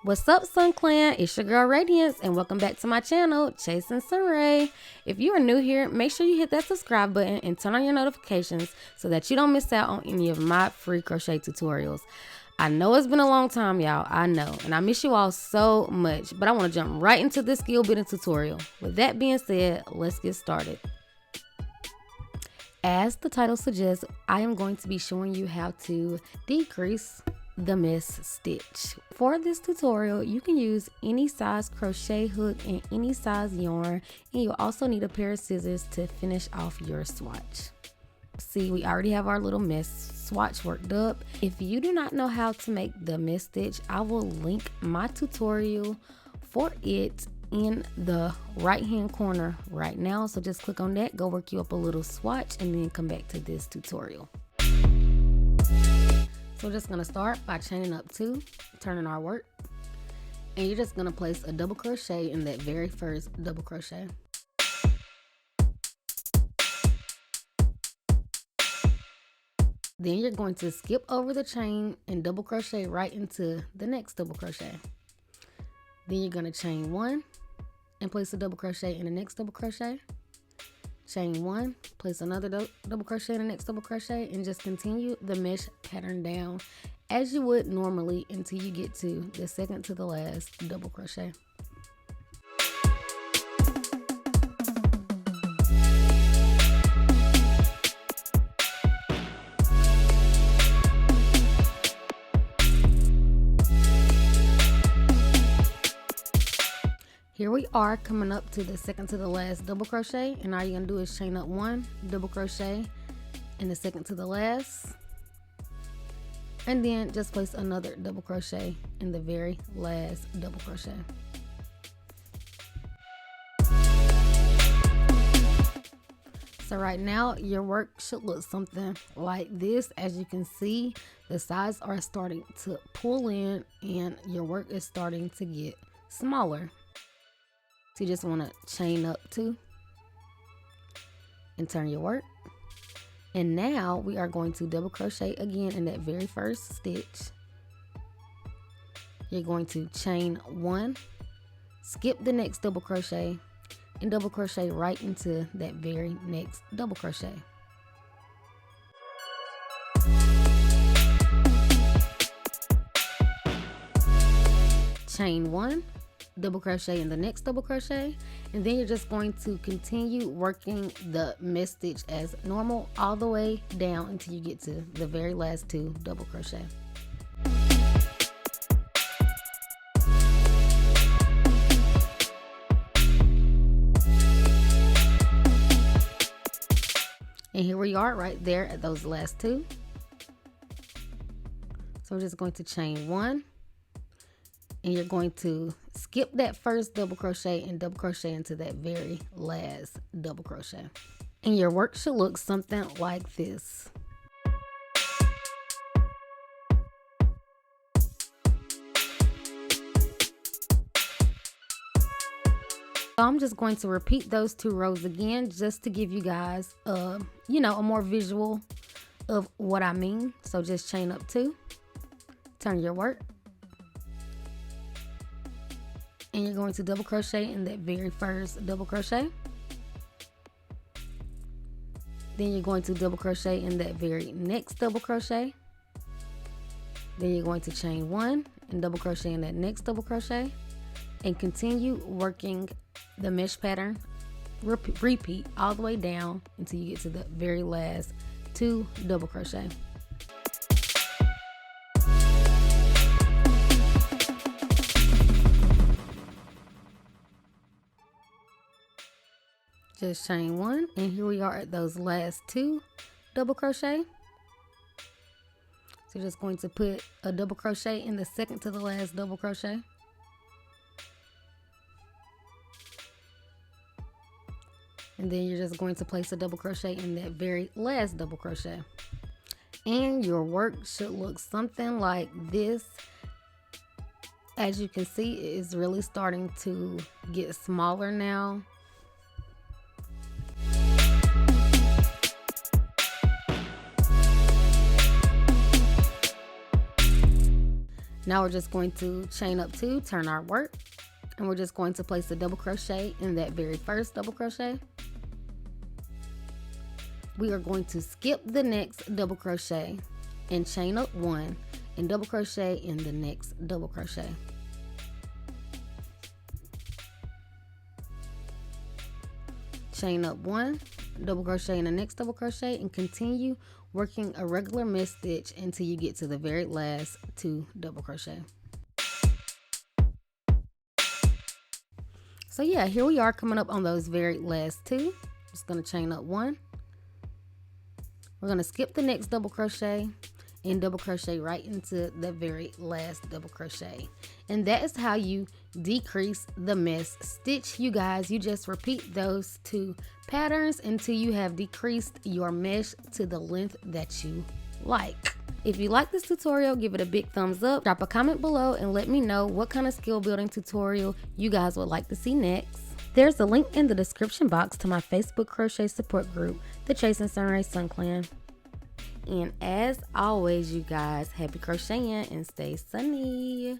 What's up, Sun Clan? It's your girl Radiance, and welcome back to my channel, Chasing Sunraee. If you are new here, make sure you hit that subscribe button and turn on your notifications so that you don't miss out on any of my free crochet tutorials. I know it's been a long time, y'all. I know, and I miss you all so much, but I want to jump right into this skill building tutorial. With that being said, let's get started. As the title suggests, I am going to be showing you how to decrease the miss stitch. For this tutorial, you can use any size crochet hook and any size yarn, and you'll also need a pair of scissors to finish off your swatch. See, we already have our little miss swatch worked up. If you do not know how to make the miss stitch, I will link my tutorial for it in the right hand corner right now, so just click on that, go work you up a little swatch, and then come back to this tutorial. So we're just going to start by chaining up 2, turning our work, and you're just going to place a double crochet in that very first double crochet. Then you're going to skip over the chain and double crochet right into the next double crochet. Then you're going to chain 1 and place a double crochet in the next double crochet. Chain 1, place another double crochet in the next double crochet, and just continue the mesh pattern down as you would normally until you get to the second to the last double crochet. Here we are coming up to the second to the last double crochet, and all you're going to do is chain up 1 double crochet in the second to the last, and then just place another double crochet in the very last double crochet. So right now your work should look something like this. As you can see, the sides are starting to pull in and your work is starting to get smaller. So you just want to chain up 2 and turn your work. And now we are going to double crochet again in that very first stitch. You're going to chain 1, skip the next double crochet, and double crochet right into that very next double crochet. Chain 1, double crochet in the next double crochet, and then you're just going to continue working the miss stitch as normal all the way down until you get to the very last 2 double crochet. And here we are right there at those last 2. So we're just going to chain 1, and you're going to skip that first double crochet and double crochet into that very last double crochet. And your work should look something like this. So I'm just going to repeat those 2 rows again just to give you guys a more visual of what I mean. So just chain up 2, turn your work, and you're going to double crochet in that very first double crochet. Then you're going to double crochet in that very next double crochet. Then you're going to chain 1 and double crochet in that next double crochet, and continue working the mesh pattern. Repeat all the way down until you get to the very last 2 double crochet. Just chain 1, and here we are at those last 2 double crochet. So you're just going to put a double crochet in the second to the last double crochet. And then you're just going to place a double crochet in that very last double crochet. And your work should look something like this. As you can see, it is really starting to get smaller now. Now we're just going to chain up 2, turn our work, and we're just going to place a double crochet in that very first double crochet. We are going to skip the next double crochet and chain up 1 and double crochet in the next double crochet. Chain up 1, double crochet in the next double crochet, and continue working a regular missed stitch until you get to the very last 2 double crochet. So yeah, here we are coming up on those very last 2. Just going to chain up 1. We're going to skip the next double crochet and double crochet right into the very last double crochet. And that is how you decrease the missed stitch, you guys. You just repeat those 2 patterns until you have decreased your mesh to the length that you like. If you like this tutorial, give it a big thumbs up, drop a comment below, and let me know what kind of skill building tutorial you guys would like to see next. There's a link in the description box to my Facebook crochet support group, the ChasingSunRaee Sun Clan. And as always, you guys, happy crocheting and stay sunny.